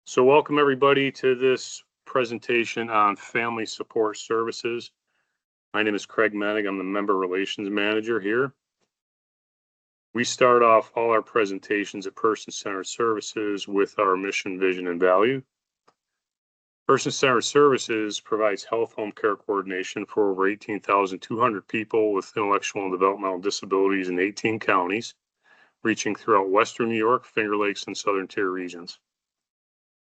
So welcome everybody to this presentation on family support services. My name is Craig Menig. I'm the Member Relations Manager here. We start off all our presentations at Person-Centered Services with our mission, vision, and value. Person-Centered Services provides health home care coordination for over 18,200 people with intellectual and developmental disabilities in 18 counties, reaching throughout Western New York, Finger Lakes, and Southern Tier regions.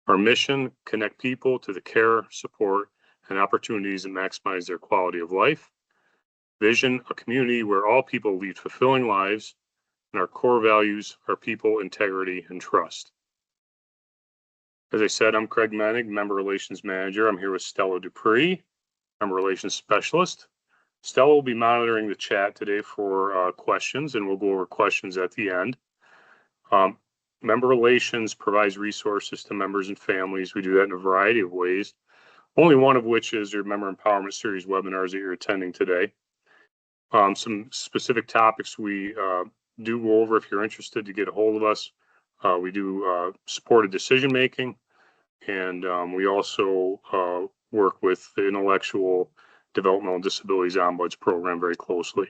Our mission, connect people to the care, support, and opportunities that maximize their quality of life. Vision, a community where all people lead fulfilling lives, and our core values are people, integrity, and trust. As I said, I'm Craig Menig, Member Relations Manager. I'm here with Stella Dupree, Member Relations Specialist. Stella will be monitoring the chat today for questions, and we'll go over questions at the end. Member Relations provides resources to members and families. We do that in a variety of ways, only one of which is your Member Empowerment Series webinars that you're attending today. Some specific topics we do go over if you're interested to get a hold of us. We do supported decision making, and we also work with the Intellectual Developmental Disabilities Ombuds program very closely.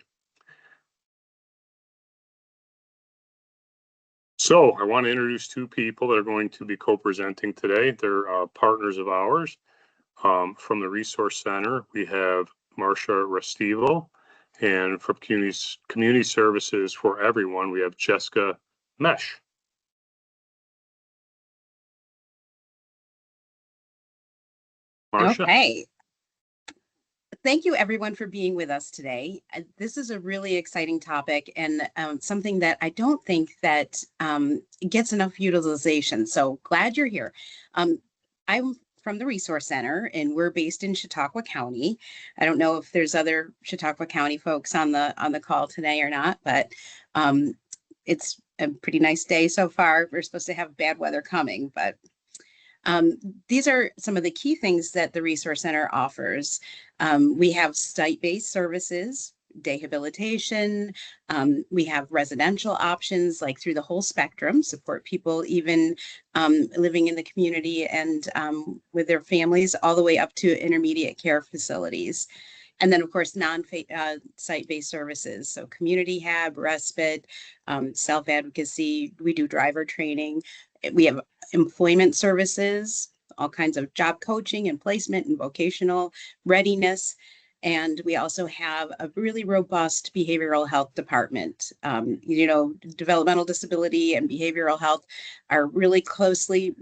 So I want to introduce two people that are going to be co-presenting today. They're partners of ours. From the Resource Center, we have Marcia Restivo, and from Community Services for Everyone, we have Jessica Mesh. Marcia? Okay. Thank you, everyone, for being with us today. This is a really exciting topic and something that I don't think that gets enough utilization. So glad you're here. I'm from the Resource Center, and we're based in Chautauqua County. I don't know if there's other Chautauqua County folks on the call today or not, but it's a pretty nice day so far. We're supposed to have bad weather coming, but these are some of the key things that the Resource Center offers. We have site-based services, rehabilitation. We have residential options, like through the whole spectrum, support people even living in the community and with their families, all the way up to intermediate care facilities. And then, of course, non-site-based services. So community hab, respite, self-advocacy. We do driver training. We have employment services, all kinds of job coaching and placement and vocational readiness. And we also have a really robust behavioral health department. Developmental disability and behavioral health are really closely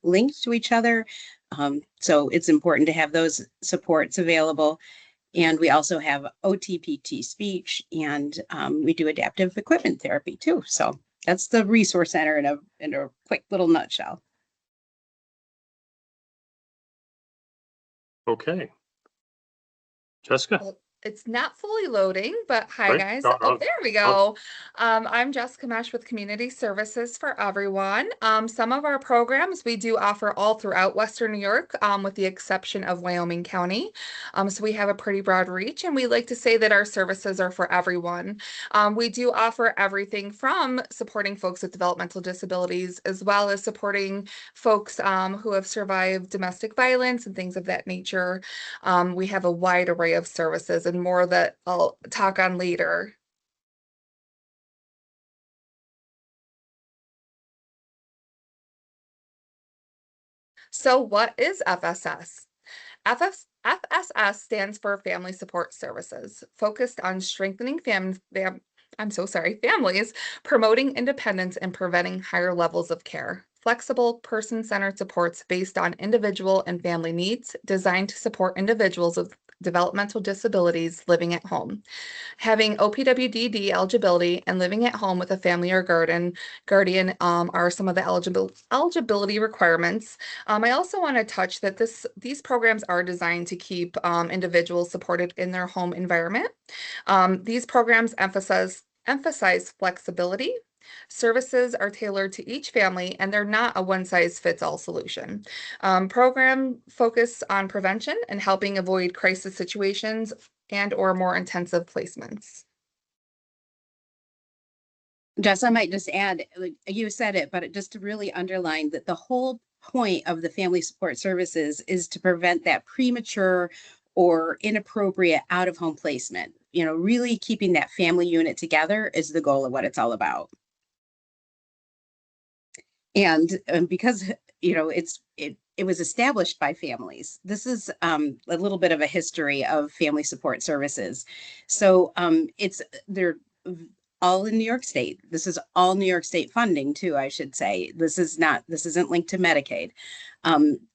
linked to each other. So it's important to have those supports available. And we also have OTPT speech, and we do adaptive equipment therapy too. So that's the Resource Center in a quick little nutshell. Okay. Jessica? Well, it's not fully loading, but hi, Right. guys. Oh, there we go. I'm Jessica Mesh with Community Services for Everyone. Some of our programs we do offer all throughout Western New York, with the exception of Wyoming County. So we have a pretty broad reach, and we like to say that our services are for everyone. We do offer everything from supporting folks with developmental disabilities, as well as supporting folks who have survived domestic violence and things of that nature. We have a wide array of services and more that I'll talk on later. So what is FSS? FSS stands for Family Support Services, focused on strengthening families, promoting independence, and preventing higher levels of care. Flexible, person-centered supports based on individual and family needs, designed to support individuals with developmental disabilities living at home. Having OPWDD eligibility and living at home with a family or guardian are some of the eligibility requirements. I also want to touch that these programs are designed to keep individuals supported in their home environment. These programs emphasize flexibility. Services are tailored to each family, and they're not a one-size-fits-all solution. Program focus on prevention and helping avoid crisis situations and or more intensive placements. Jess, I might just add, like you said it, but just to really underline that the whole point of the family support services is to prevent that premature or inappropriate out-of-home placement. Really keeping that family unit together is the goal of what it's all about. And because it was established by families. This is a little bit of a history of family support services. So they're all in New York State. This is all New York State funding too, I should say. This isn't linked to Medicaid.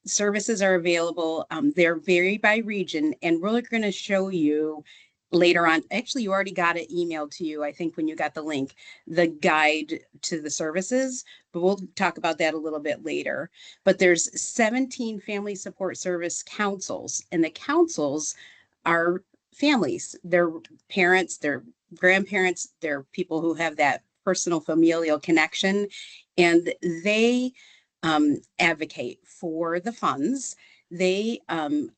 Services are available. They're vary by region, and we're going to show you later on. Actually, you already got it emailed to you, I think, when you got the link, the guide to the services, but we'll talk about that a little bit later. But there's 17 family support service councils, and the councils are families. They're parents, they're grandparents, they're people who have that personal familial connection, and they advocate for the funds. They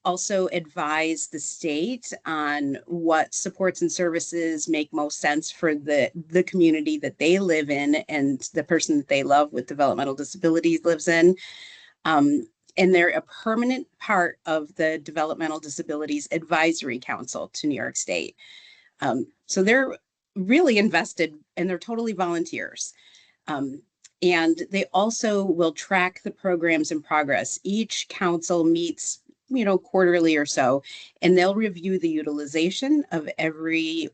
also advise the state on what supports and services make most sense for the community that they live in and the person that they love with developmental disabilities lives in. And they're a permanent part of the Developmental Disabilities Advisory Council to New York State. So they're really invested, and they're totally volunteers. And they also will track the programs in progress. Each council meets, quarterly or so, and they'll review the utilization of every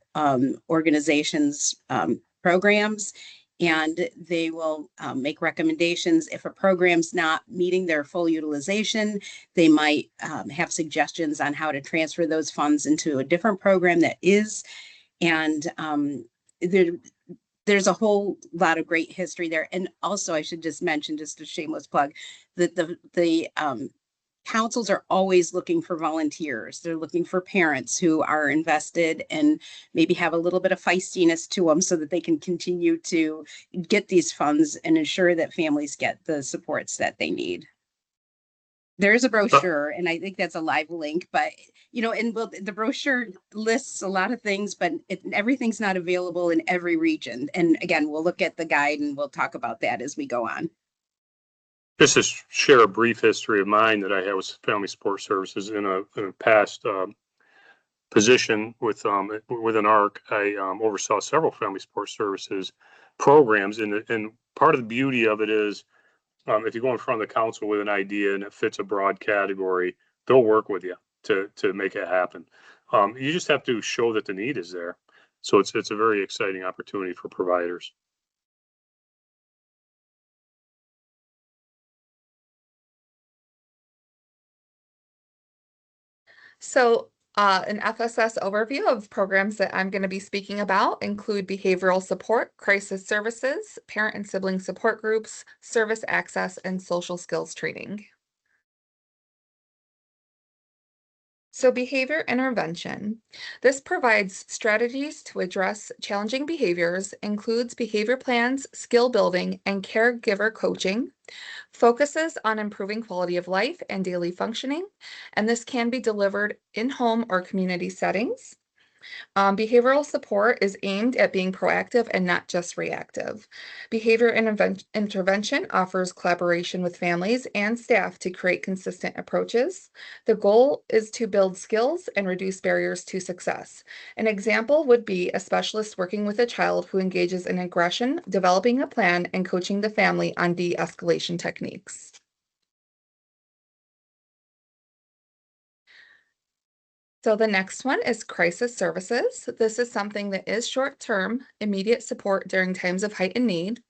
organization's programs, and they will make recommendations. If a program's not meeting their full utilization, they might have suggestions on how to transfer those funds into a different program that is. And there's a whole lot of great history there. And also, I should just mention, just a shameless plug, that the councils are always looking for volunteers. They're looking for parents who are invested and maybe have a little bit of feistiness to them so that they can continue to get these funds and ensure that families get the supports that they need. There is a brochure, and I think that's a live link, but and the brochure lists a lot of things, but everything's not available in every region. And again, we'll look at the guide and we'll talk about that as we go on. Just to share a brief history of mine that I had with Family Support Services in a past position within ARC. I oversaw several Family Support Services programs, and part of the beauty of it is, if you go in front of the council with an idea and it fits a broad category, they'll work with you to make it happen. You just have to show that the need is there. So it's a very exciting opportunity for providers. So an FSS overview of programs that I'm going to be speaking about include behavioral support, crisis services, parent and sibling support groups, service access, and social skills training. So behavior intervention. This provides strategies to address challenging behaviors, includes behavior plans, skill building, and caregiver coaching, focuses on improving quality of life and daily functioning, and this can be delivered in home or community settings. Behavioral support is aimed at being proactive and not just reactive. Behavior intervention offers collaboration with families and staff to create consistent approaches. The goal is to build skills and reduce barriers to success. An example would be a specialist working with a child who engages in aggression, developing a plan, and coaching the family on de-escalation techniques. So the next one is crisis services. This is something that is short-term, immediate support during times of heightened need.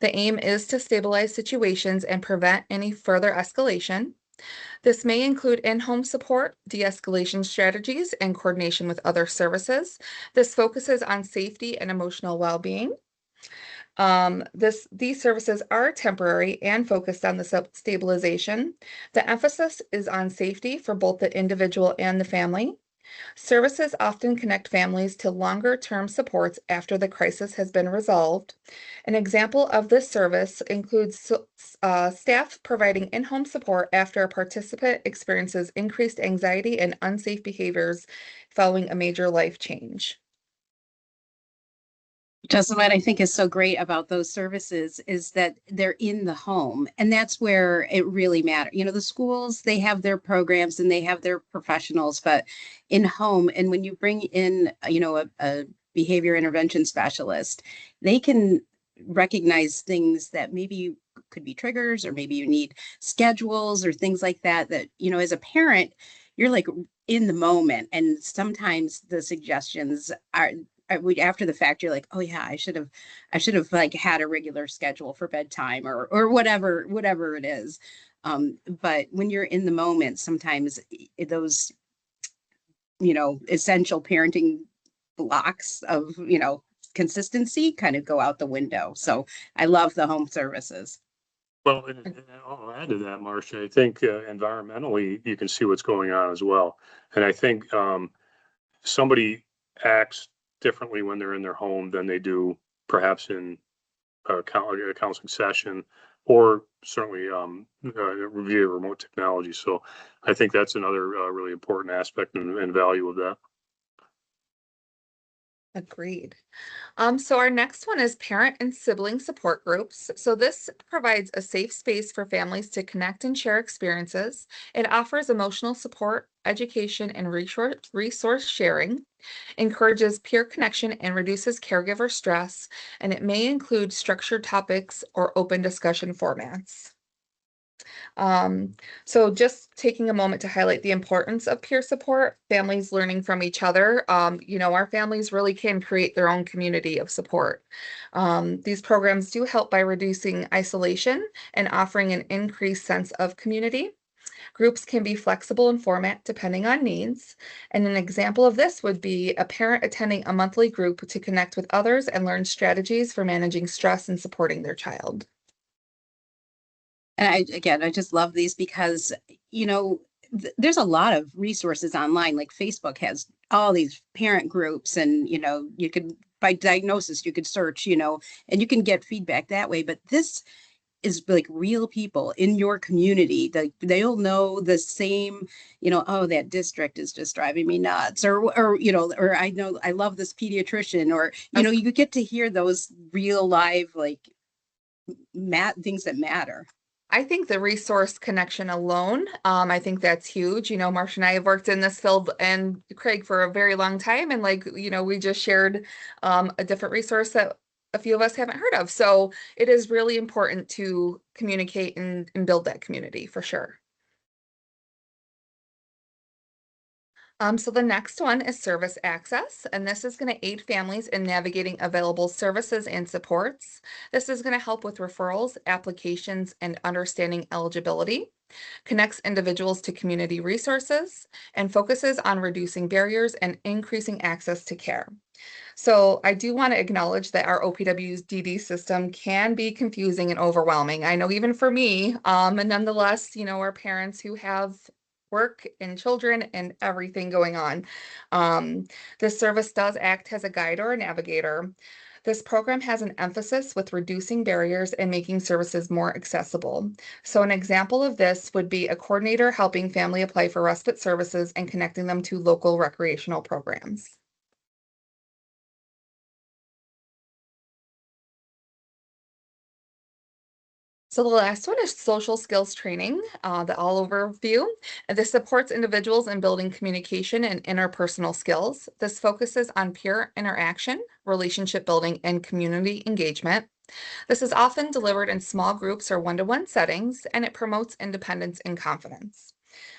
The aim is to stabilize situations and prevent any further escalation. This may include in-home support, de-escalation strategies, and coordination with other services. This focuses on safety and emotional well-being. These services are temporary and focused on the stabilization. The emphasis is on safety for both the individual and the family. Services often connect families to longer-term supports after the crisis has been resolved. An example of this service includes staff providing in-home support after a participant experiences increased anxiety and unsafe behaviors following a major life change. Justin, what I think is so great about those services is that they're in the home, and that's where it really matters. You know, the schools, they have their programs and they have their professionals, but in home, and when you bring in, a behavior intervention specialist, they can recognize things that maybe could be triggers, or maybe you need schedules or things like that, as a parent, you're like in the moment. And sometimes the suggestions are, after the fact, you're like, oh yeah, I should have like had a regular schedule for bedtime, or whatever it is. But when you're in the moment, sometimes those, essential parenting blocks of, consistency kind of go out the window. So I love the home services. Well, and I'll add to that, Marcia. I think environmentally, you can see what's going on as well. And I think somebody acts differently when they're in their home than they do perhaps in a counseling session, or certainly via remote technology. So I think that's another really important aspect and value of that. Agreed. So our next one is parent and sibling support groups. So this provides a safe space for families to connect and share experiences. It offers emotional support, education, and resource sharing, encourages peer connection and reduces caregiver stress, and it may include structured topics or open discussion formats. Um, so just taking a moment to highlight the importance of peer support, families learning from each other. Our families really can create their own community of support. These programs do help by reducing isolation and offering an increased sense of community. Groups can be flexible in format depending on needs. And an example of this would be a parent attending a monthly group to connect with others and learn strategies for managing stress and supporting their child. And I just love these because, there's a lot of resources online. Like Facebook has all these parent groups, and, you could, by diagnosis, you could search, and you can get feedback that way. But this is like real people in your community. They'll know the same, oh, that district is just driving me nuts, or I know I love this pediatrician, or, you get to hear those real live, like, things that matter. I think the resource connection alone, I think that's huge. Marcia and I have worked in this field and Craig for a very long time. And we just shared a different resource that a few of us haven't heard of. So it is really important to communicate and build that community for sure. So the next one is service access, and this is going to aid families in navigating available services and supports. This is going to help with referrals, applications, and understanding eligibility, connects individuals to community resources, and focuses on reducing barriers and increasing access to care. So I do want to acknowledge that our OPWDD system can be confusing and overwhelming. I know even for me, and nonetheless, our parents who have work and children and everything going on. This service does act as a guide or a navigator. This program has an emphasis with reducing barriers and making services more accessible. So an example of this would be a coordinator helping family apply for respite services and connecting them to local recreational programs. So the last one is social skills training, the all overview. And this supports individuals in building communication and interpersonal skills. This focuses on peer interaction, relationship building, and community engagement. This is often delivered in small groups or one-to-one settings, and it promotes independence and confidence.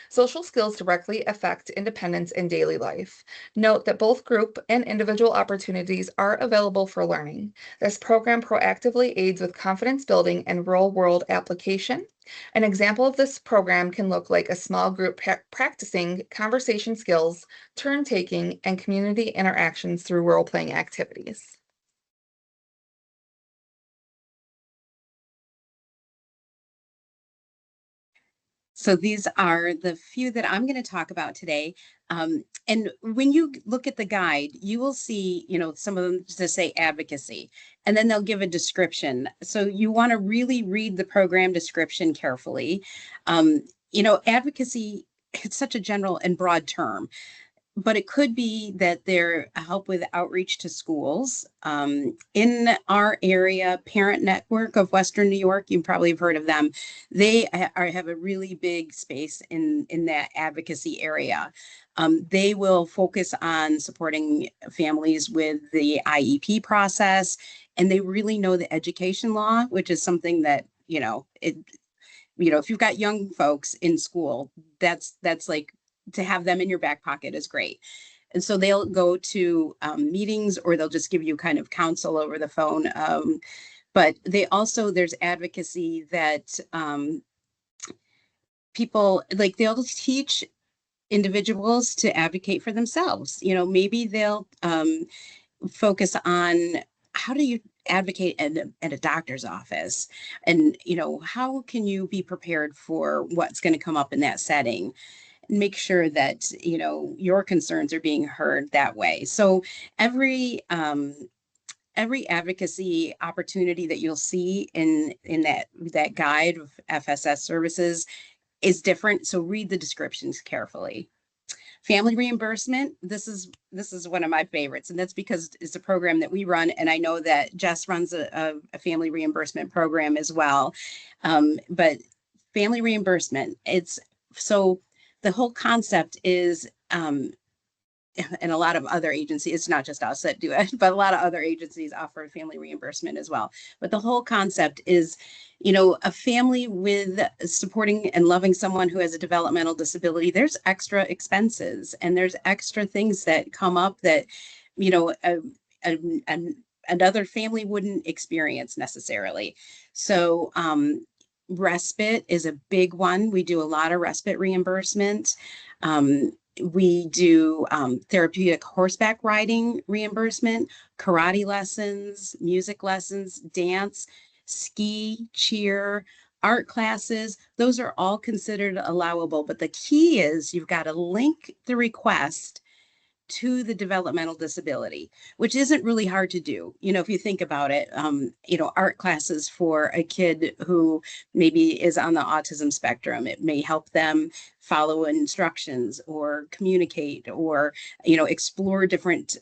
Social skills directly affect independence in daily life. Note that both group and individual opportunities are available for learning. This program proactively aids with confidence building and real-world application. An example of this program can look like a small group practicing conversation skills, turn taking, and community interactions through role-playing activities. So these are the few that I'm going to talk about today. And when you look at the guide, you will see, some of them to say advocacy, and then they'll give a description. So you want to really read the program description carefully. Advocacy, it's such a general and broad term. but it could be that they're help with outreach to schools. In our area, Parent Network of Western New York, you probably have heard of them. They have a really big space in that advocacy area. They will focus on supporting families with the IEP process, and they really know the education law, which is something that, if you've got young folks in school, that's like, to have them in your back pocket is great. And so they'll go to meetings, or they'll just give you kind of counsel over the phone. But there's advocacy that people, like, they'll teach individuals to advocate for themselves. Maybe they'll focus on, how do you advocate at a doctor's office, and how can you be prepared for what's going to come up in that setting, and make sure that your concerns are being heard that way. So every advocacy opportunity that you'll see in that guide of FSS services is different, so read the descriptions carefully. Family reimbursement, this is one of my favorites, and that's because it's a program that we run, and I know that Jess runs a family reimbursement program as well. But family reimbursement, the whole concept is, and a lot of other agencies, it's not just us that do it, but a lot of other agencies offer family reimbursement as well. But the whole concept is, a family with supporting and loving someone who has a developmental disability, there's extra expenses and there's extra things that come up that, another family wouldn't experience necessarily. So, respite is a big one. We do a lot of respite reimbursement. We do therapeutic horseback riding reimbursement, karate lessons, music lessons, dance, ski, cheer, art classes. Those are all considered allowable. But the key is you've got to link the request to the developmental disability, which isn't really hard to do. If you think about it, art classes for a kid who maybe is on the autism spectrum, it may help them follow instructions or communicate, or, explore different,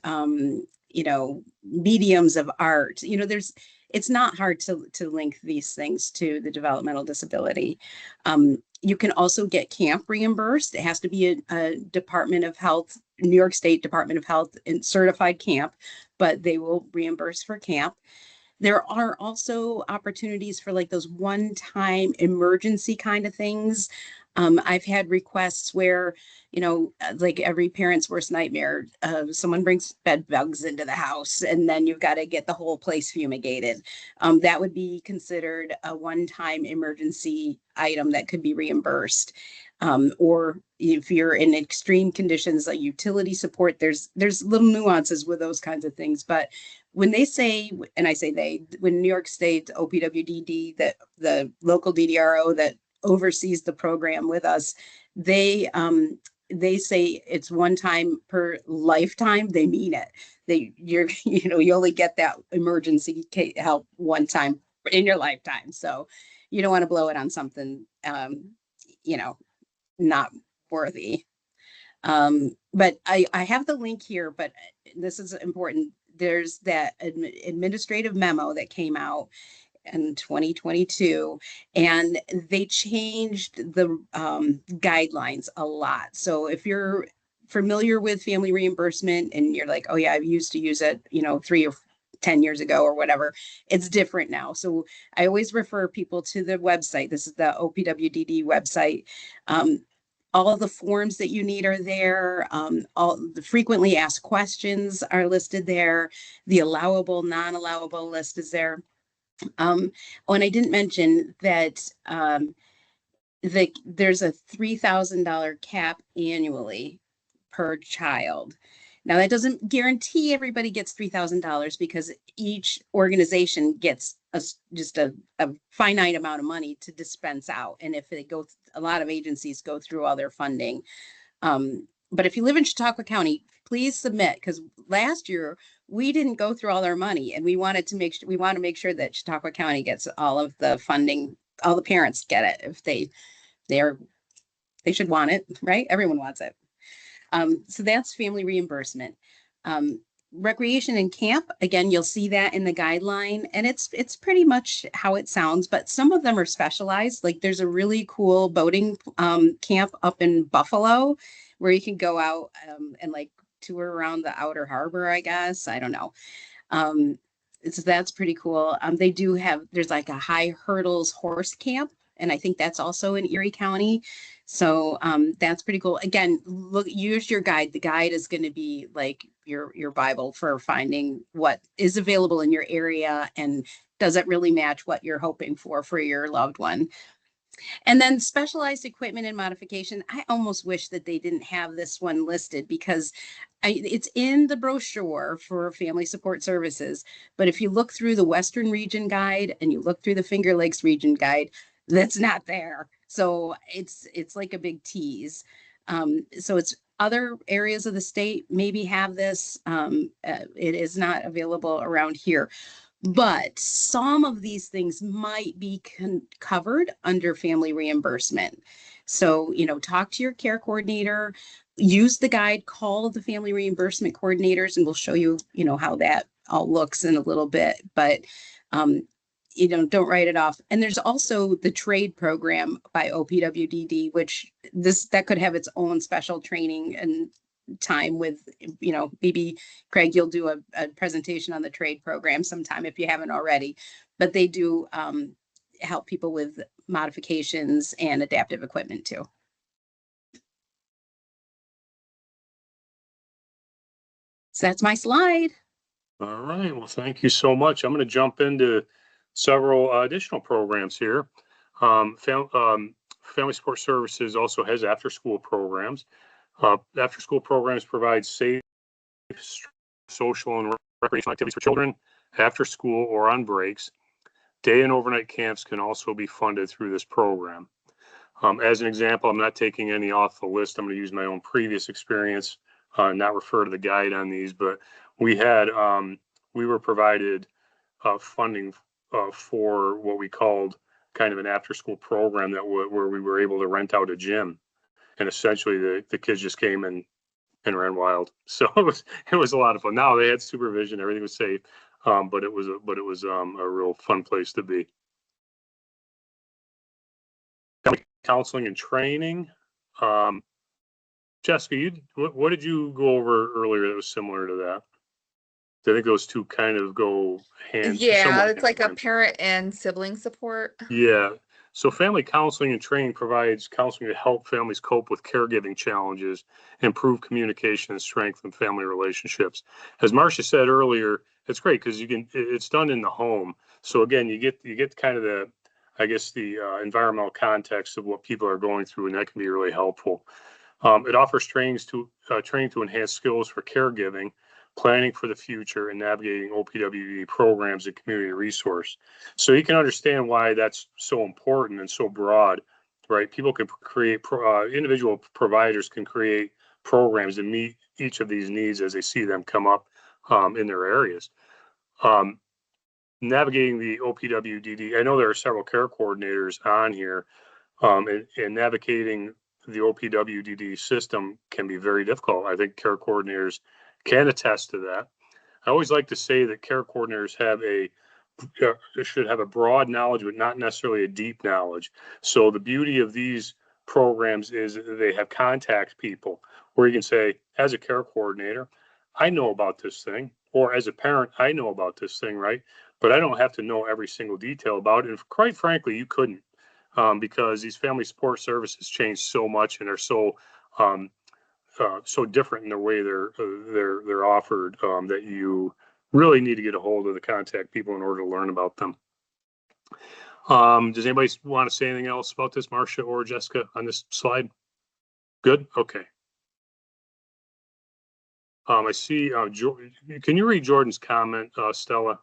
mediums of art. It's not hard to link these things to the developmental disability. You can also get camp reimbursed. It has to be a Department of Health, New York State Department of Health and certified camp, but they will reimburse for camp. There are also opportunities for like those one-time emergency kind of things. I've had requests where, like every parent's worst nightmare, someone brings bed bugs into the house, and then you've got to get the whole place fumigated. That would be considered a one-time emergency item that could be reimbursed. Or if you're in extreme conditions like utility support, there's little nuances with those kinds of things. But when they say, and I say when New York State OPWDD, that the local DDRO that oversees the program with us, they say it's one time per lifetime. They mean it. You only get that emergency help one time in your lifetime. So you don't want to blow it on something, not worthy. But I have the link here, but this is important. There's that administrative memo that came out in 2022, and they changed the guidelines a lot. So if you're familiar with family reimbursement and you're like, oh yeah, I used to use it, 3 or 10 years ago or whatever, it's different now. So I always refer people to the website. This is the OPWDD website. All of the forms that you need are there. All the frequently asked questions are listed there. The allowable, non-allowable list is there. And I didn't mention that there's a $3,000 cap annually per child. Now, that doesn't guarantee everybody gets $3,000, because each organization gets just a finite amount of money to dispense out. And if they a lot of agencies go through all their funding. But if you live in Chautauqua County, please submit, because last year we didn't go through all our money, and we want to make sure that Chautauqua County gets all of the funding. All the parents get it if they should want it, right? Everyone wants it. So that's family reimbursement. Recreation and camp, again, you'll see that in the guideline, and it's pretty much how it sounds, but some of them are specialized. Like there's a really cool boating camp up in Buffalo where you can go out and like tour around the outer harbor, I guess. I don't know. Um, so that's pretty cool. They do have, there's like a high hurdles horse camp, and I think that's also in Erie County. So that's pretty cool. Again, look, use your guide. The guide is going to be like your Bible for finding what is available in your area and does it really match what you're hoping for your loved one. And then specialized equipment and modification. I almost wish that they didn't have this one listed because it's in the brochure for family support services. But if you look through the Western Region Guide and you look through the Finger Lakes Region Guide, that's not there. So it's like a big tease. So it's other areas of the state maybe have this. It is not available around here. But some of these things might be covered under family reimbursement. So, talk to your care coordinator, use the guide, call the family reimbursement coordinators, and we'll show you, how that all looks in a little bit. But, don't write it off. And there's also the trade program by OPWDD, which that could have its own special training and time with, maybe Craig, you'll do a presentation on the trade program sometime if you haven't already, but they do help people with modifications and adaptive equipment too. So that's my slide. All right. Well, thank you so much. I'm going to jump into several additional programs here. Family Support Services also has after-school programs. After-school programs provide safe, social, and recreational activities for children after school or on breaks. Day and overnight camps can also be funded through this program. As an example, I'm not taking any off the list. I'm going to use my own previous experience, not refer to the guide on these, but we were provided funding for what we called kind of an after-school program where we were able to rent out a gym, and essentially the kids just came and ran wild. So it was a lot of fun. Now they had supervision, everything was safe, but it was a real fun place to be. Counseling and training. Jessica, what did you go over earlier that was similar to that? I think those two kind of go hand. Yeah, it's like a parent and sibling support. Yeah. So family counseling and training provides counseling to help families cope with caregiving challenges, improve communication, and strengthen family relationships. As Marcia said earlier, it's great because it's done in the home. So again, you get kind of the environmental context of what people are going through, and that can be really helpful. It offers training to enhance skills for caregiving, planning for the future, and navigating OPWD programs and community resource. So you can understand why that's so important and so broad, right? People can create, individual providers can create programs that meet each of these needs as they see them come up in their areas. Navigating the OPWDD, I know there are several care coordinators on here, and navigating the OPWDD system can be very difficult. I think care coordinators can attest to that. I always like to say that care coordinators should have a broad knowledge, but not necessarily a deep knowledge. So the beauty of these programs is they have contact people where you can say, as a care coordinator, I know about this thing, or as a parent, I know about this thing, right? But I don't have to know every single detail about it. And quite frankly, you couldn't, because these family support services change so much and are so different in the way they're offered, that you really need to get a hold of the contact people in order to learn about them. Does anybody want to say anything else about this, Marcia or Jessica, on this slide? Good. Okay. I see. Can you read Jordan's comment, Stella?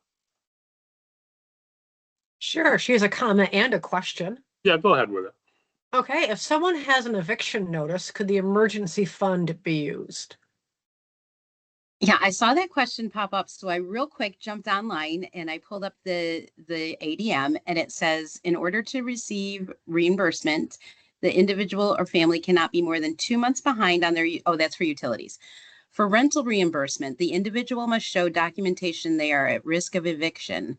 Sure. She has a comment and a question. Yeah, go ahead with it. Okay. If someone has an eviction notice, could the emergency fund be used? Yeah, I saw that question pop up. So I real quick jumped online and I pulled up the ADM, and it says, in order to receive reimbursement, The individual or family cannot be more than 2 months behind on their, oh, that's for utilities. For rental reimbursement, the individual must show documentation they are at risk of eviction.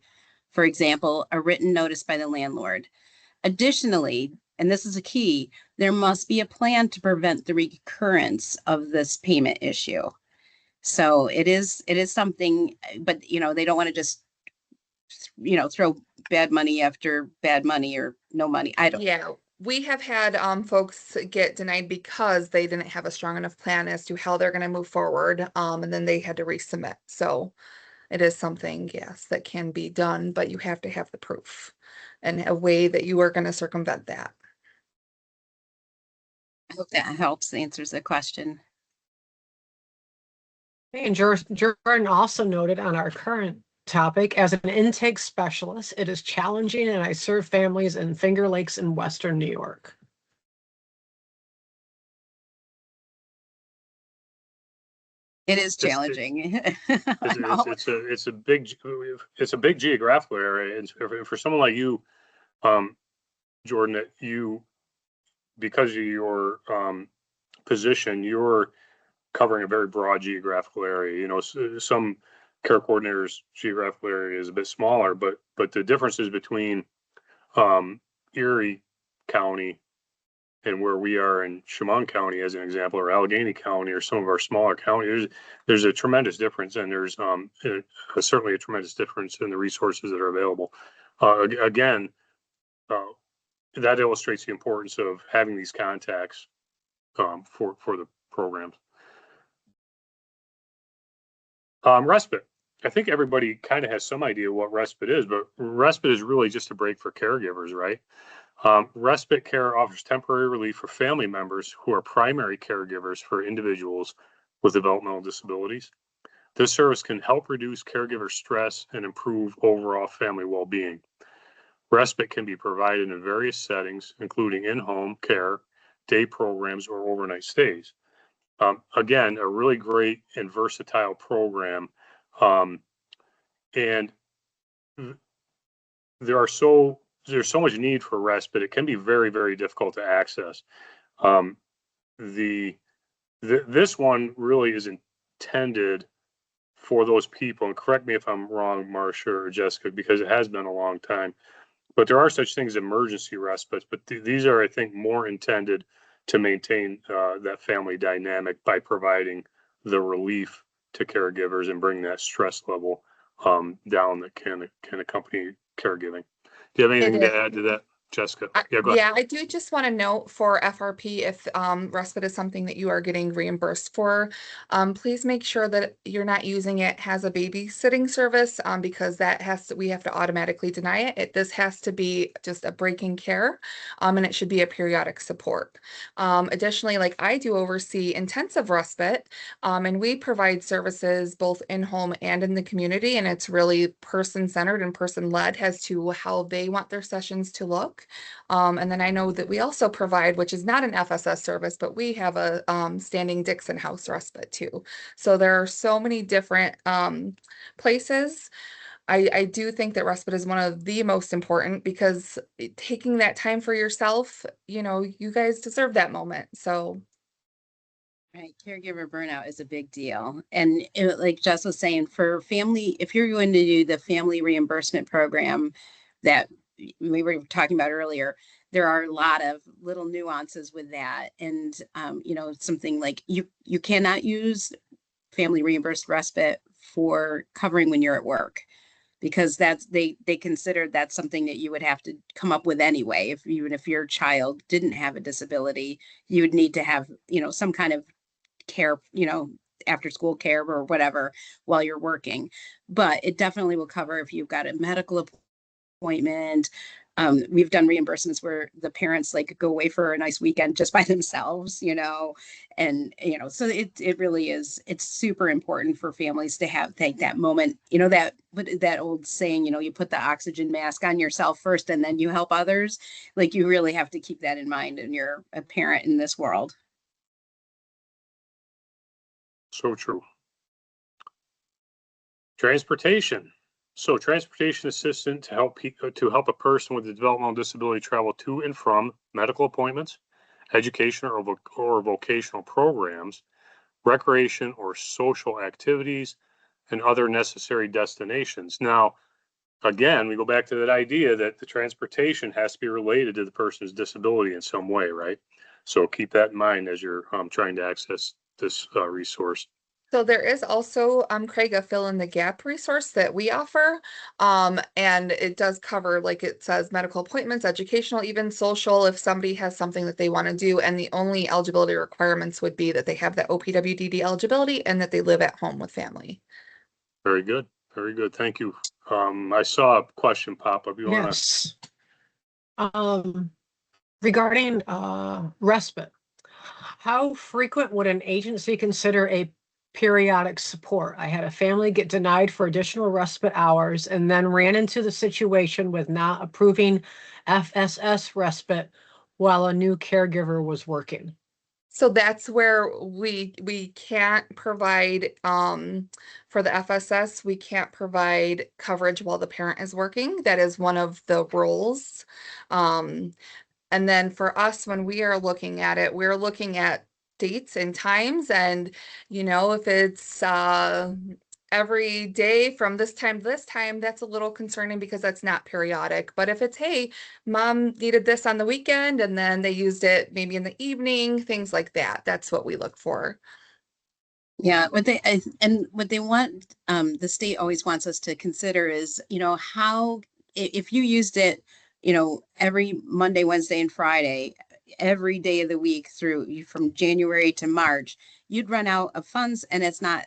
For example, a written notice by the landlord. Additionally, and this is a key, there must be a plan to prevent the recurrence of this payment issue. So it is something, but they don't want to just throw bad money after bad money or no money. I don't. Yeah, we have had folks get denied because they didn't have a strong enough plan as to how they're going to move forward, and then they had to resubmit. So it is something, yes, that can be done, but you have to have the proof and a way that you are going to circumvent that. I hope that helps, answers the question. And Jordan also noted on our current topic, as an intake specialist, it is challenging, and I serve families in Finger Lakes in Western New York. It is challenging. It's a big geographical area, and for someone like you, Jordan, that because of your position, you're covering a very broad geographical area. Some care coordinators' geographical area is a bit smaller, but the differences between Erie County and where we are in Chemung County, as an example, or Allegheny County, or some of our smaller counties, there's a tremendous difference, and there's certainly a tremendous difference in the resources that are available. Again, that illustrates the importance of having these contacts for the programs. Respite. I think everybody kind of has some idea what respite is, but respite is really just a break for caregivers, right? Respite care offers temporary relief for family members who are primary caregivers for individuals with developmental disabilities. This service can help reduce caregiver stress and improve overall family well-being. Respite can be provided in various settings, including in-home care, day programs, or overnight stays. Again, a really great and versatile program. And there's so much need for respite. It can be very, very difficult to access. This one really is intended for those people, and correct me if I'm wrong, Marcia or Jessica, because it has been a long time, but there are such things as emergency respites, but these are, I think, more intended to maintain that family dynamic by providing the relief to caregivers and bring that stress level down that can accompany caregiving. Do you have anything to add to that, Jessica? Yeah, go ahead. I do just want to note for FRP, if respite is something that you are getting reimbursed for, please make sure that you're not using it as a babysitting service, because we have to automatically deny it. This has to be just a break in care, and it should be a periodic support. Additionally, like I do oversee intensive respite, and we provide services both in home and in the community, and it's really person-centered and person-led as to how they want their sessions to look. And then I know that we also provide, which is not an FSS service, but we have a standing Dixon House respite too. So there are so many different places. I do think that respite is one of the most important, because taking that time for yourself, you guys deserve that moment. So. Right, caregiver burnout is a big deal. And like Jess was saying, for family, if you're going to do the family reimbursement program that we were talking about earlier, there are a lot of little nuances with that. And, something like you cannot use family reimbursed respite for covering when you're at work, because they consider that's something that you would have to come up with anyway. Even if your child didn't have a disability, you would need to have, some kind of care, after school care or whatever while you're working. But it definitely will cover if you've got a medical appointment. We've done reimbursements where the parents go away for a nice weekend just by themselves, and so it really is. It's super important for families to take that moment, that old saying, you put the oxygen mask on yourself first and then you help others. You really have to keep that in mind when you're a parent in this world. So true. Transportation. So transportation assistant to help a person with a developmental disability travel to and from medical appointments, educational or vocational programs, recreation or social activities, and other necessary destinations. Now, again, we go back to that idea that the transportation has to be related to the person's disability in some way, right? So keep that in mind as you're trying to access this resource. So there is also, Craig, a fill in the gap resource that we offer. And it does cover, like it says, medical appointments, educational, even social, if somebody has something that they want to do. And the only eligibility requirements would be that they have the OPWDD eligibility and that they live at home with family. Very good. Very good. Thank you. I saw a question pop up. You want to? Yes. Regarding respite, how frequent would an agency consider a periodic support? I had a family get denied for additional respite hours and then ran into the situation with not approving FSS respite while a new caregiver was working. So that's where we can't provide for the FSS, we can't provide coverage while the parent is working. That is one of the rules. And then for us, when we are looking at it, we're looking at dates and times. And, you know, if it's every day from this time to this time, that's a little concerning because that's not periodic. But if it's, hey, mom needed this on the weekend and then they used it maybe in the evening, things like that, that's what we look for. Yeah, what they want, the state always wants us to consider is, you know, how, if you used it, you know, every Monday, Wednesday, and Friday, every day of the week through from January to March, you'd run out of funds, and it's not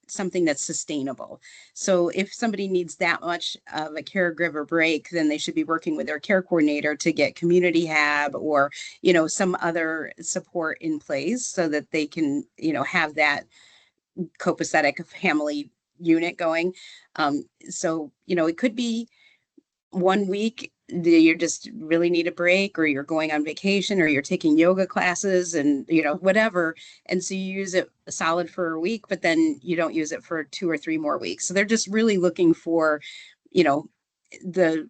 something that's sustainable. So if somebody needs that much of a caregiver break, then they should be working with their care coordinator to get community hab or, you know, some other support in place so that they can, you know, have that copacetic family unit going. So, you know, it could be 1 week you just really need a break, or you're going on vacation, or you're taking yoga classes and, you know, whatever. And so you use it solid for a week, but then you don't use it for 2 or 3 more weeks. So they're just really looking for, you know, the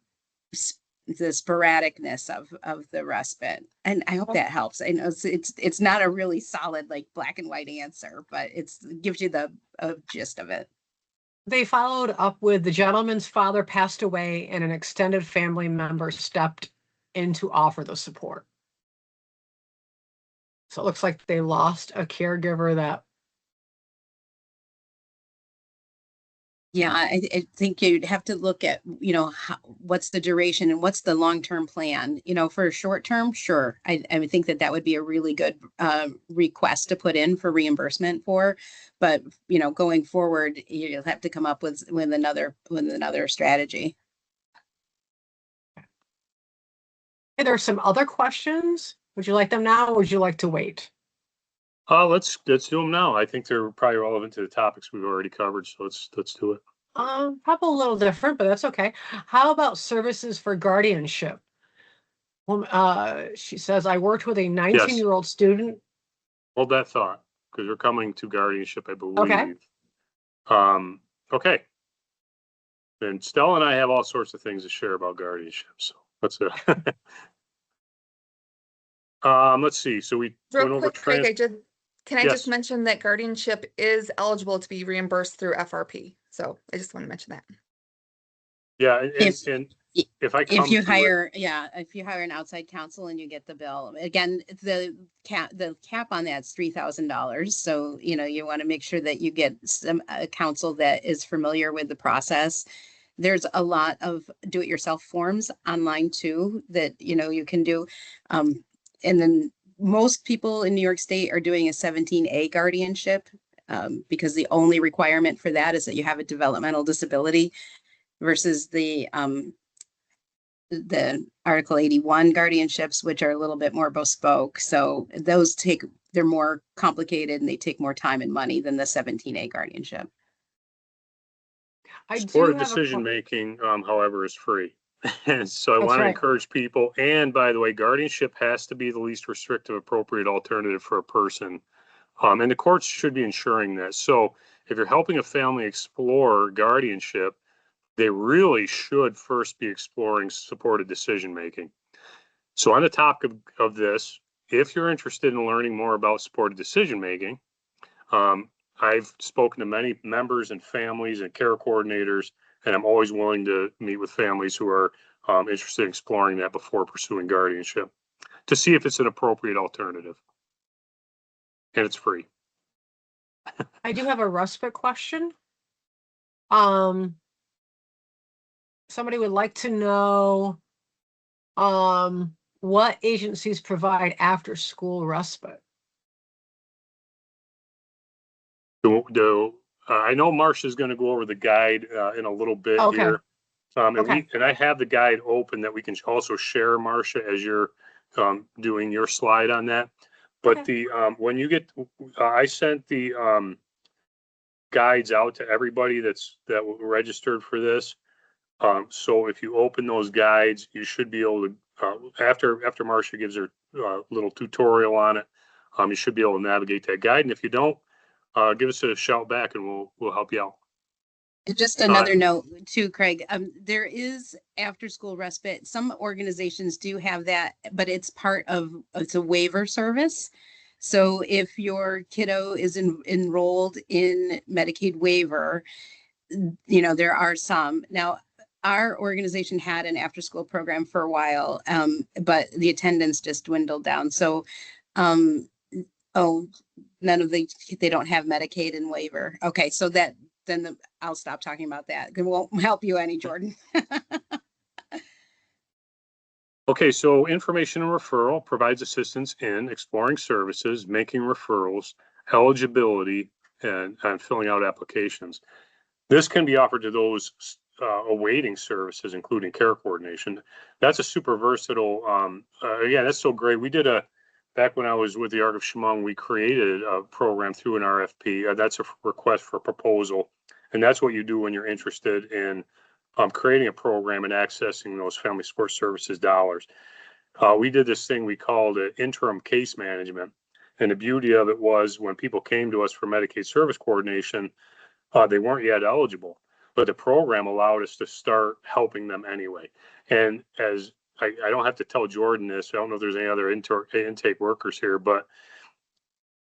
the sporadicness of the respite. And I hope that helps. I know it's not a really solid, like, black and white answer, but it gives you the gist of it. They followed up with the gentleman's father passed away and an extended family member stepped in to offer the support. So it looks like they lost a caregiver that. Yeah, I think you'd have to look at, you know, what's the duration and what's the long-term plan. You know, for a short term, sure. I would think that would be a really good request to put in for reimbursement for. But, you know, going forward, you'll have to come up with another strategy. Hey, there are some other questions. Would you like them now, or would you like to wait? Let's do them now. I think they're probably relevant to the topics we've already covered. So let's do it. Probably a little different, but that's okay. How about services for guardianship? Well, she says, I worked with a 19-year-old student. Hold that thought, because we're coming to guardianship, I believe. Okay. Okay. And Stella and I have all sorts of things to share about guardianship. So let's let's see. So we went Real over quick, Craig, I Yes. just mention that guardianship is eligible to be reimbursed through FRP. So I just want to mention that. Yeah, and if I come If you to hire, if you hire an outside counsel and you get the bill, again, the cap on that's $3,000. So, you know, you want to make sure that you get some counsel that is familiar with the process. There's a lot of do-it-yourself forms online too that, you know, you can do. And then most people in New York State are doing a 17A guardianship because the only requirement for that is that you have a developmental disability versus the Article 81 guardianships, which are a little bit more bespoke. So those they're more complicated and they take more time and money than the 17A guardianship. supported decision making, however, is free. And so I want to encourage people. And by the way, guardianship has to be the least restrictive, appropriate alternative for a person. And the courts should be ensuring that. So if you're helping a family explore guardianship, they really should first be exploring supported decision making. So on the topic of this, if you're interested in learning more about supported decision making, I've spoken to many members and families and care coordinators, and I'm always willing to meet with families who are interested in exploring that before pursuing guardianship to see if it's an appropriate alternative. And it's free. I do have a respite question. Somebody would like to know what agencies provide after school respite. I know Marcia's going to go over the guide in a little bit here. And I have the guide open that we can also share, Marcia, as you're doing your slide on that. But when you get, I sent the guides out to everybody that registered for this. So if you open those guides, you should be able to, after Marcia gives her little tutorial on it, you should be able to navigate that guide. And if you don't, give us a shout back and we'll help you out. Just another note too, Craig, there is after school respite. Some organizations do have that, but it's it's a waiver service. So if your kiddo is enrolled in Medicaid waiver, there are some. Now, our organization had an after school program for a while, but the attendance just dwindled down. So, they don't have Medicaid and waiver. Okay, so I'll stop talking about that. It won't help you any, Jordan. Okay, so information and referral provides assistance in exploring services, making referrals, eligibility, and filling out applications. This can be offered to those awaiting services, including care coordination. That's a super versatile, again, that's so great. We did back when I was with the Arc of Chemung, we created a program through an RFP. That's a request for proposal. And that's what you do when you're interested in creating a program and accessing those family support services dollars. We did this thing we called it interim case management. And the beauty of it was when people came to us for Medicaid service coordination, they weren't yet eligible, but the program allowed us to start helping them anyway. And as I don't have to tell Jordan this, I don't know if there's any other intake workers here, but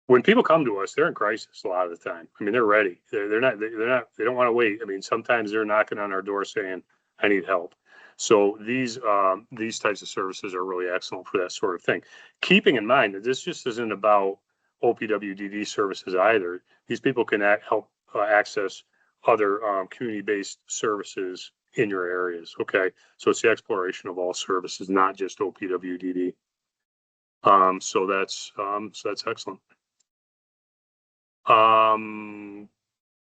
when people come to us, they're in crisis a lot of the time. I mean, they're ready. They don't want to wait. I mean, sometimes they're knocking on our door saying, I need help. So these types of services are really excellent for that sort of thing. Keeping in mind that this just isn't about OPWDD services either. These people can help access other community-based services in your areas. Okay, so it's the exploration of all services, not just OPWDD. So that's excellent. Go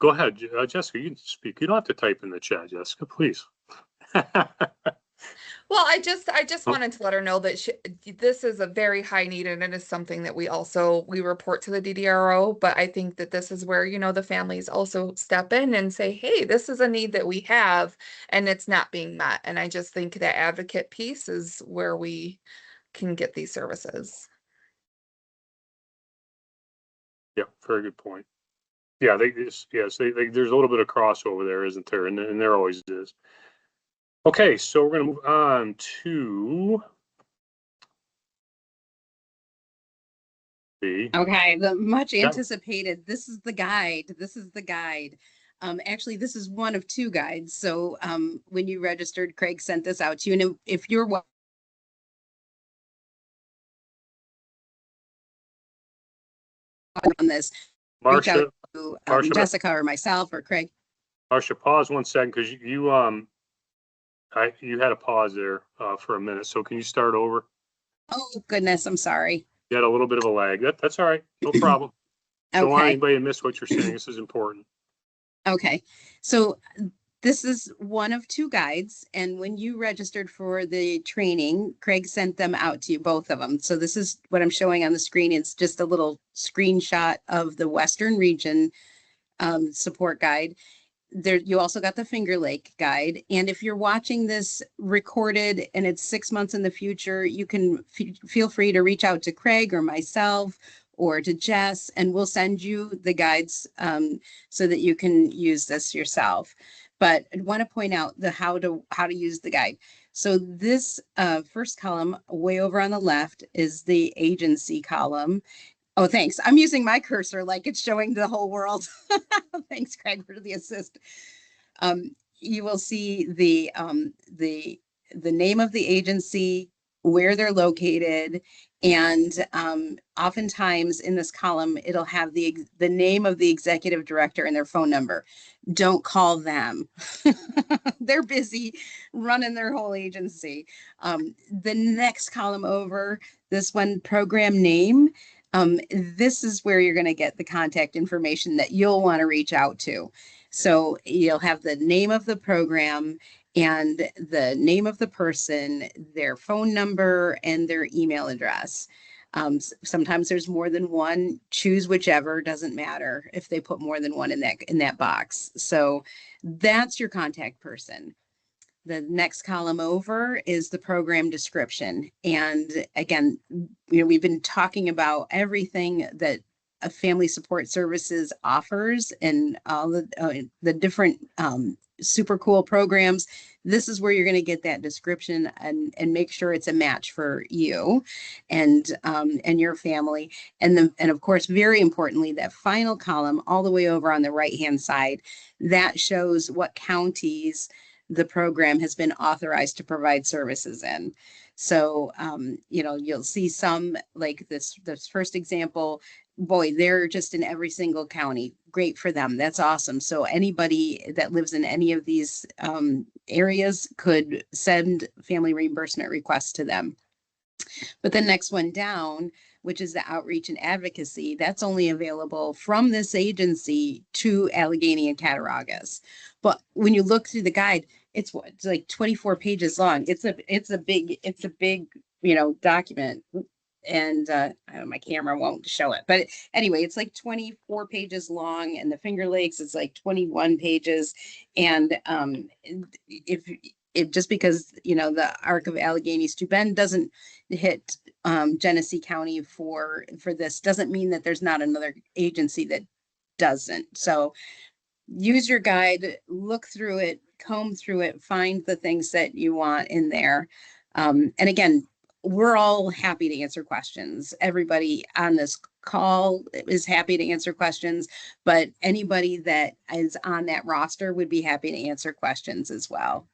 ahead, Jessica. You can speak. You don't have to type in the chat, Jessica. Please. Well, I just wanted to let her know that this is a very high need, and it is something that we report to the DDRO. But I think that this is where, the families also step in and say, hey, this is a need that we have and it's not being met. And I just think that advocate piece is where we can get these services. Yeah, very good point. Yeah, there's a little bit of crossover there, isn't there? And there always is. Okay, so we're going to move on to the much anticipated. This is the guide. Actually, this is one of two guides. So when you registered, Craig sent this out to you. And if you're on this, reach out to Jessica or myself or Craig. Marcia, pause 1 second because you had a pause there for a minute. So can you start over? Oh goodness, I'm sorry. You had a little bit of a lag. That's all right. No problem. Okay. Don't want anybody to miss what you're saying. This is important. Okay. So this is one of two guides. And when you registered for the training, Craig sent them out to you, both of them. So this is what I'm showing on the screen. It's just a little screenshot of the Western Region support guide. There, you also got the Finger Lake guide. And if you're watching this recorded and it's 6 months in the future, you can feel free to reach out to Craig or myself or to Jess, and we'll send you the guides so that you can use this yourself. But I want to point out how to use the guide. So this first column way over on the left is the agency column. Oh, thanks. I'm using my cursor like it's showing the whole world. Thanks, Craig, for the assist. You will see the name of the agency, where they're located, and oftentimes in this column, it'll have the name of the executive director and their phone number. Don't call them. They're busy running their whole agency. The next column over, this one, program name. This is where you're going to get the contact information that you'll want to reach out to. So you'll have the name of the program and the name of the person, their phone number, and their email address. Sometimes there's more than one. Choose whichever, doesn't matter if they put more than one in that box. So that's your contact person. The next column over is the program description. And again, we've been talking about everything that a family support services offers and all the different super cool programs. This is where you're going to get that description and make sure it's a match for you and your family. And of course, very importantly, that final column all the way over on the right-hand side, that shows what counties the program has been authorized to provide services in. So, you'll see some like this first example, boy, they're just in every single county. Great for them. That's awesome. So anybody that lives in any of these areas could send family reimbursement requests to them. But the next one down, which is the outreach and advocacy, that's only available from this agency to Allegheny and Cattaraugus. But when you look through the guide, it's like 24 pages long. It's a big, document. And my camera won't show it. But anyway, it's like 24 pages long, and the Finger Lakes is like 21 pages. And if just because the Arc of Alleghenies to Bend doesn't hit Genesee County for this doesn't mean that there's not another agency that doesn't. So use your guide, look through it, comb through it, find the things that you want in there. And again, we're all happy to answer questions. Everybody on this call is happy to answer questions, but anybody that is on that roster would be happy to answer questions as well.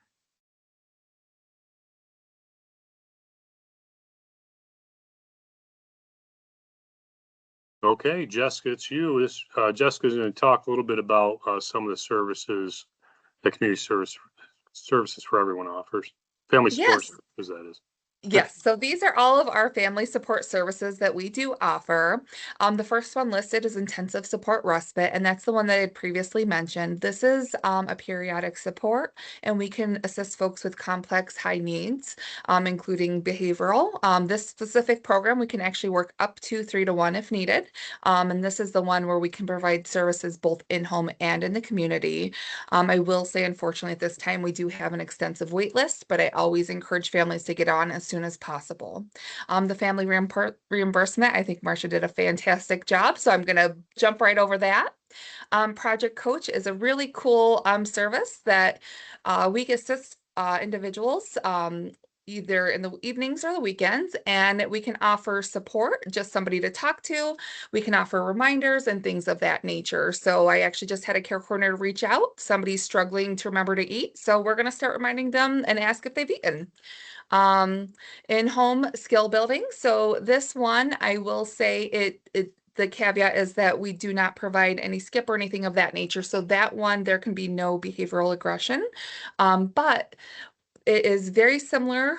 Okay, Jessica, it's you. Jessica's going to talk a little bit about some of the services that community services for everyone offers. Family support services, that is. Yes, so these are all of our family support services that we do offer. The first one listed is intensive support respite, and that's the one that I had previously mentioned. This is a periodic support, and we can assist folks with complex high needs, including behavioral. This specific program, we can actually work up to 3-to-1 if needed. And this is the one where we can provide services both in-home and in the community. I will say, unfortunately, at this time, we do have an extensive wait list, but I always encourage families to get on as soon as possible. The family reimbursement, I think Marcia did a fantastic job, so I'm going to jump right over that. Project Coach is a really cool service that we assist individuals either in the evenings or the weekends, and we can offer support, just somebody to talk to. We can offer reminders and things of that nature. So I actually just had a care coordinator reach out. Somebody's struggling to remember to eat, so we're going to start reminding them and ask if they've eaten. In-home skill building. So this one, I will say the caveat is that we do not provide any skip or anything of that nature. So that one, there can be no behavioral aggression. But it is very similar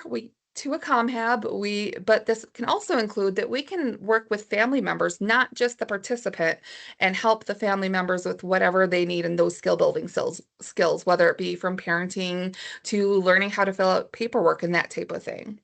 to a ComHab. But this can also include that we can work with family members, not just the participant, and help the family members with whatever they need in those skill building skills, whether it be from parenting to learning how to fill out paperwork and that type of thing.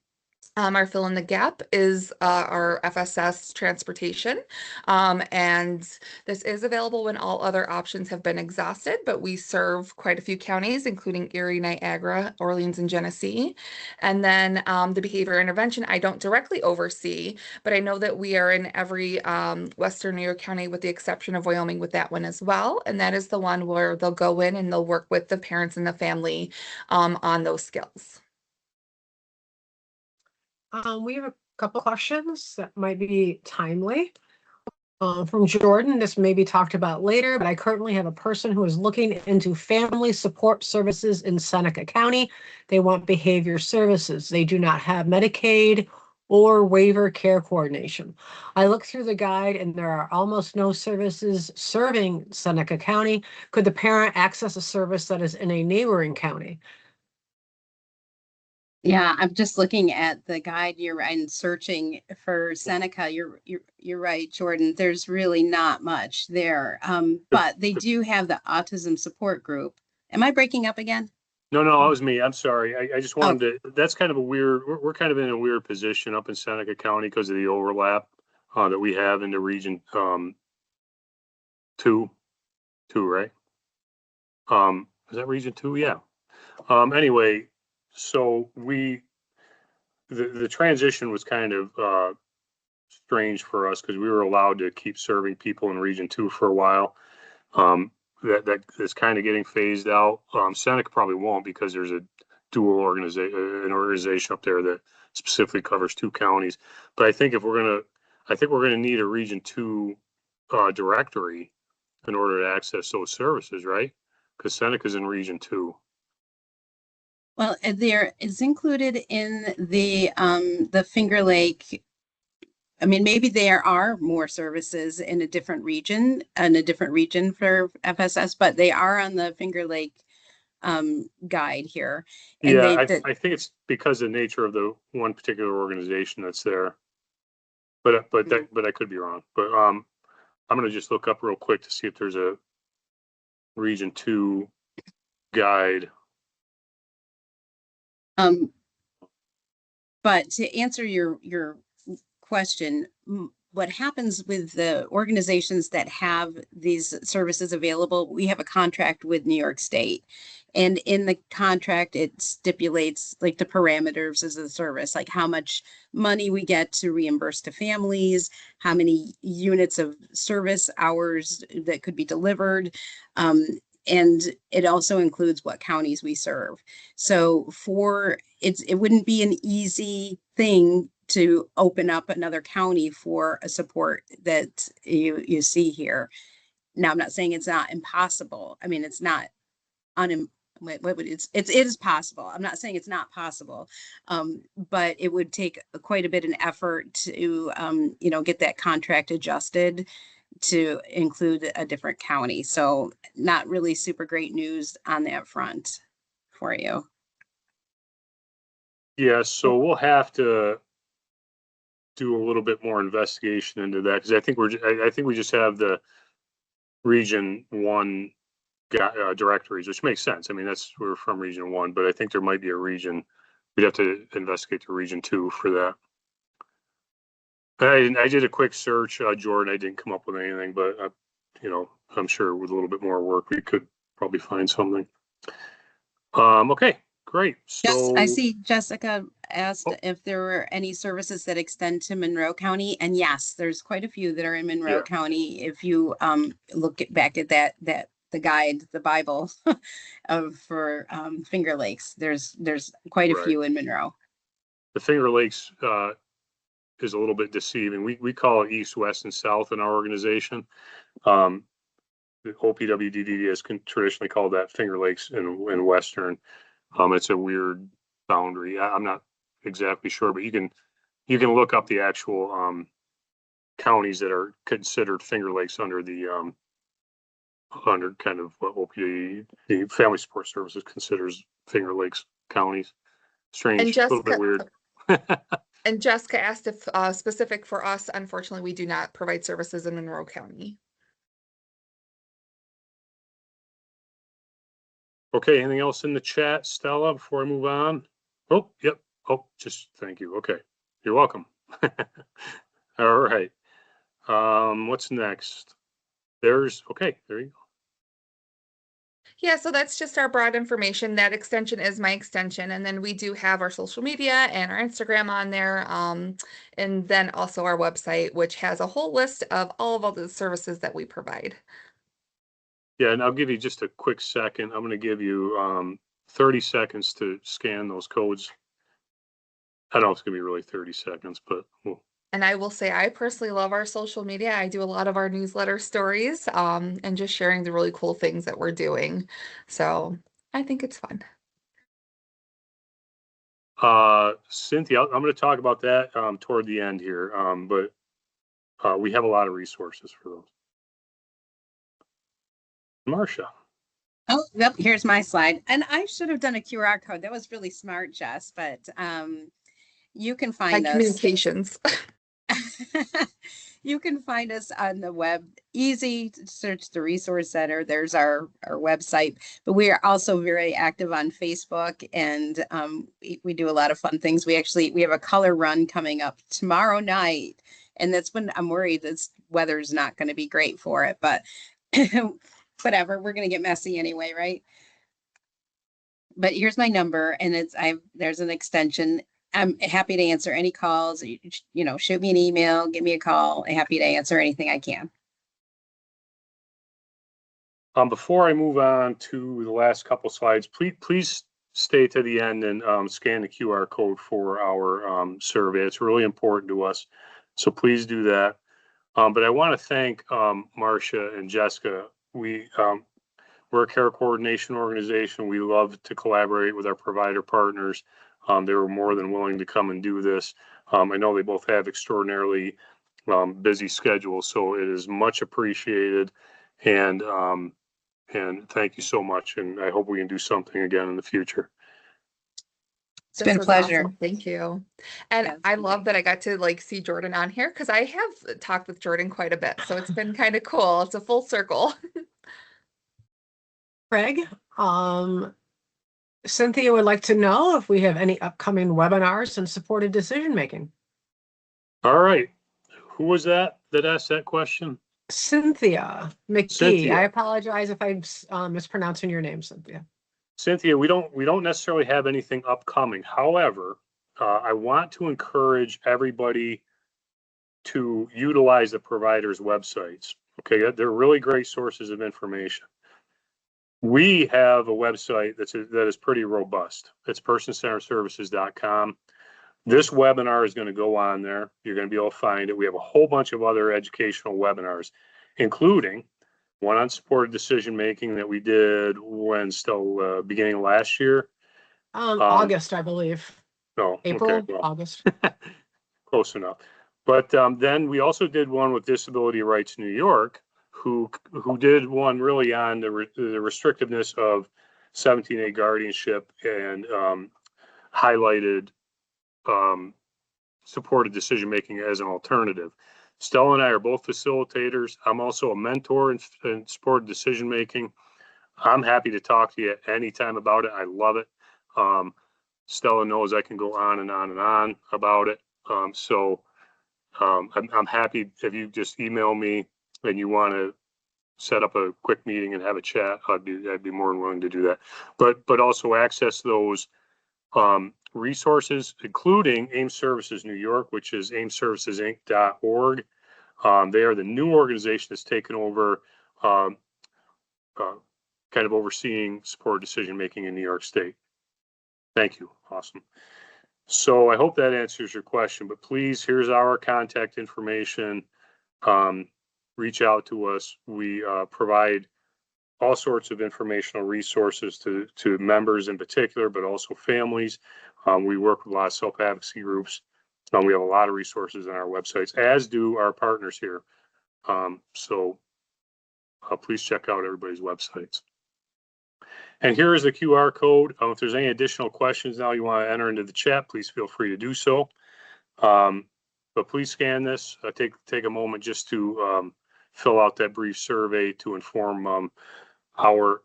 Our fill in the gap is our FSS transportation, and this is available when all other options have been exhausted, but we serve quite a few counties, including Erie, Niagara, Orleans, and Genesee. And then the behavior intervention, I don't directly oversee, but I know that we are in every Western New York County with the exception of Wyoming with that one as well. And that is the one where they'll go in and they'll work with the parents and the family on those skills. We have a couple questions that might be timely. From Jordan, this may be talked about later, but I currently have a person who is looking into family support services in Seneca County. They want behavior services. They do not have Medicaid or waiver care coordination. I looked through the guide and there are almost no services serving Seneca County. Could the parent access a service that is in a neighboring county? Yeah, I'm just looking at the guide you're and searching for Seneca. You're right, Jordan. There's really not much there. But they do have the autism support group. Am I breaking up again? No, that was me. I'm sorry. I just Oh. wanted to, that's kind of a weird, we're kind of in a weird position up in Seneca County because of the overlap that we have in the region two, right? Is that region 2? Yeah. Anyway, so the transition was kind of strange for us because we were allowed to keep serving people in region 2 for a while. That is kind of getting phased out. Seneca probably won't because there's a dual an organization up there that specifically covers 2 counties. But I think we're gonna need a region 2 directory in order to access those services, right? Because Seneca's in region 2. Well, there is included in the Finger Lake. I mean, maybe there are more services in a different region for FSS, but they are on the Finger Lake guide here. And Yeah, they I think it's because of the nature of the one particular organization that's there. But I could be wrong. But I'm gonna just look up real quick to see if there's a region 2 guide. But to answer your question, what happens with the organizations that have these services available, we have a contract with New York State. And in the contract, it stipulates like the parameters of the service, like how much money we get to reimburse to families, how many units of service hours that could be delivered. And it also includes what counties we serve. So it wouldn't be an easy thing to open up another county for a support that you see here. Now, I'm not saying it's not impossible. I mean, it's not it is possible. I'm not saying it's not possible, but it would take quite a bit of effort to get that contract adjusted to include a different county. So not really super great news on that front for you. Yeah, so we'll have to do a little bit more investigation into that because I think we just have the region 1 directories, which makes sense. I mean, we're from region 1, but I think there might be a region. We'd have to investigate the region 2 for that. I did a quick search, Jordan. I didn't come up with anything, but I'm sure with a little bit more work, we could probably find something. Okay, great. So I see Jessica asked if there were any services that extend to Monroe County, and yes, there's quite a few that are in Monroe County. If you look back at the guide, the Bible for Finger Lakes, there's quite a few in Monroe. The Finger Lakes is a little bit deceiving. We call it east, west, and south in our organization. The OPWDD has traditionally called that Finger Lakes in western. It's a weird boundary. I'm not exactly sure, but you can look up the actual counties that are considered Finger Lakes under the under kind of what OPWDD, the Family Support Services, considers Finger Lakes counties. Strange, a little bit weird. And Jessica asked if specific for us, unfortunately, we do not provide services in Monroe County. Okay, anything else in the chat, Stella, before I move on? Oh, yep. Oh, just thank you. Okay, you're welcome. All right. What's next? There you go. Yeah, so that's just our broad information. That extension is my extension. And then we do have our social media and our Instagram on there. And then also our website, which has a whole list of all of the services that we provide. Yeah, and I'll give you just a quick second. I'm going to give you 30 seconds to scan those codes. I don't know if it's gonna be really 30 seconds, but And I will say, I personally love our social media. I do a lot of our newsletter stories, and just sharing the really cool things that we're doing. So I think it's fun. Cynthia, I'm going to talk about that toward the end here, but we have a lot of resources for those. Marcia. Oh, yep, here's my slide. And I should have done a QR code. That was really smart, Jess, but you can find And us. communications. You can find us on the web. Easy to search the Resource Center. There's our website, but we are also very active on Facebook, and we do a lot of fun things. We have a color run coming up tomorrow night, and that's when I'm worried this weather's not going to be great for it, but whatever, we're going to get messy anyway, right? But here's my number, and there's an extension. I'm happy to answer any calls. You know, shoot me an email, give me a call. I'm happy to answer anything I can. Before I move on to the last couple slides, please stay to the end and scan the QR code for our survey. It's really important to us, so please do that. But I want to thank Marcia and Jessica. We're a care coordination organization. We love to collaborate with our provider partners. They were more than willing to come and do this. I know they both have extraordinarily busy schedules, so it is much appreciated. And thank you so much. And I hope we can do something again in the future. It's been a pleasure. Awesome. Thank you. And Yes, I love that I got to like see Jordan on here, because I have talked with Jordan quite a bit. So it's been kind of cool. It's a full circle. Craig, Cynthia would like to know if we have any upcoming webinars and supported decision-making. All right. Who was that asked that question? Cynthia McGee. Cynthia. I apologize if I'm mispronouncing your name, Cynthia. Cynthia, we don't necessarily have anything upcoming. However, I want to encourage everybody to utilize the providers' websites. Okay, they're really great sources of information. We have a website that is pretty robust. It's personcenteredservices.com. This webinar is going to go on there. You're going to be able to find it. We have a whole bunch of other educational webinars, including one on supported decision making that we did beginning of last year. August, I believe. No, April, okay, well, August. close enough. But then we also did one with Disability Rights New York, who did one really on the restrictiveness of 17A guardianship and highlighted supported decision making as an alternative. Stella and I are both facilitators. I'm also a mentor in supported decision making. I'm happy to talk to you anytime about it. I love it. Stella knows I can go on and on and on about it. I'm happy if you just email me and you want to set up a quick meeting and have a chat. I'd be more than willing to do that. But also access those resources, including AIM Services New York, which is aimservicesinc.org. They are the new organization that's taken over, kind of overseeing supported decision making in New York State. Thank you. Awesome. So I hope that answers your question, but please, here's our contact information. Reach out to us. We provide all sorts of informational resources to members in particular, but also families. We work with a lot of self-advocacy groups. We have a lot of resources on our websites, as do our partners here. So please check out everybody's websites. And here is the QR code. If there's any additional questions now you want to enter into the chat, please feel free to do so. But please scan this. Take a moment just to fill out that brief survey to inform our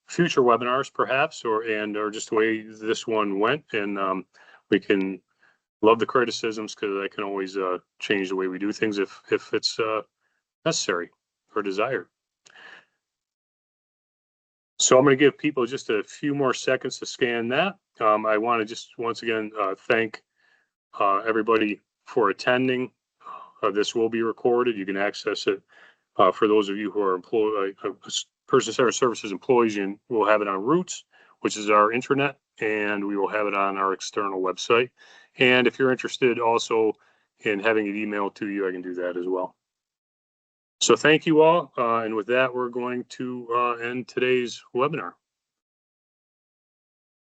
future webinars, perhaps, or just the way this one went. And we can love the criticisms, because I can always change the way we do things if it's necessary or desired. So I'm going to give people just a few more seconds to scan that. I want to just once again thank everybody for attending. This will be recorded. You can access it. For those of you who are person-centered services employees, we'll have it on Roots, which is our intranet, and we will have it on our external website. And if you're interested also in having it emailed to you, I can do that as well. So thank you all. And with that, we're going to end today's webinar.